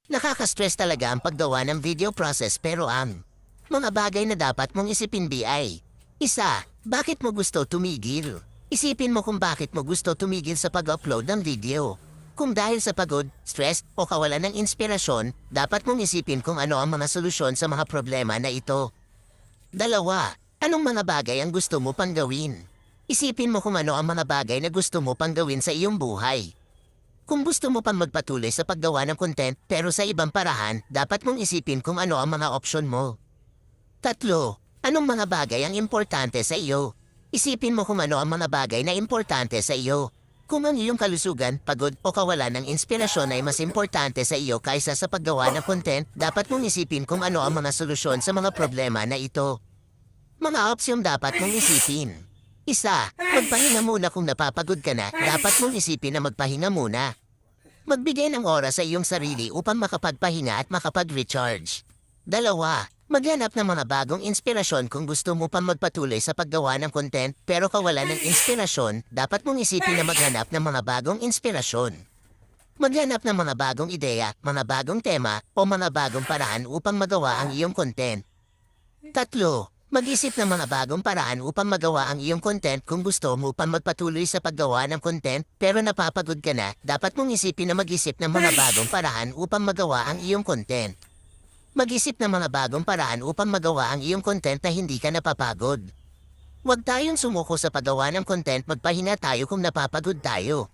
Nakaka-stress talaga ang paggawa ng video process pero mga bagay na dapat mong isipin ay isa, bakit mo gusto tumigil? Isipin mo kung bakit mo gusto tumigil sa pag-upload ng video. Kung dahil sa pagod, stress, o kawalan ng inspirasyon, dapat mong isipin kung ano ang mga solusyon sa mga problema na ito. Dalawa, anong mga bagay ang gusto mo pang gawin? Isipin mo kung ano ang mga bagay na gusto mo pang gawin sa iyong buhay. Kung gusto mo pang magpatuloy sa paggawa ng content pero sa ibang parahan, dapat mong isipin kung ano ang mga opsyon mo. Tatlo, anong mga bagay ang importante sa iyo? Isipin mo kung ano ang mga bagay na importante sa iyo. Kung ang iyong kalusugan, pagod o kawalan ng inspirasyon ay mas importante sa iyo kaysa sa paggawa ng content, dapat mong isipin kung ano ang mga solusyon sa mga problema na ito. Mga opsyon dapat mong isipin. Isa, magpahinga muna kung napapagod ka na, dapat mong isipin na magpahinga muna. Magbigay ng oras sa iyong sarili upang makapagpahinga at makapag-recharge. Dalawa, maghanap ng mga bagong inspirasyon kung gusto mo pang magpatuloy sa paggawa ng content pero kawalan ng inspirasyon, dapat mong isipin na maghanap ng mga bagong inspirasyon. Maghanap ng mga bagong ideya, mga bagong tema, o mga bagong paraan upang magawa ang iyong content. Tatlo, mag-isip ng mga bagong paraan upang magawa ang iyong content kung gusto mo pang magpatuloy sa paggawa ng content pero napapagod ka na, dapat mong isipin na mag-isip ng mga bagong paraan upang magawa ang iyong content. Mag-isip ng mga bagong paraan upang magawa ang iyong content na hindi ka napapagod. Huwag tayong sumuko sa paggawa ng content, magpahinga tayo kung napapagod tayo.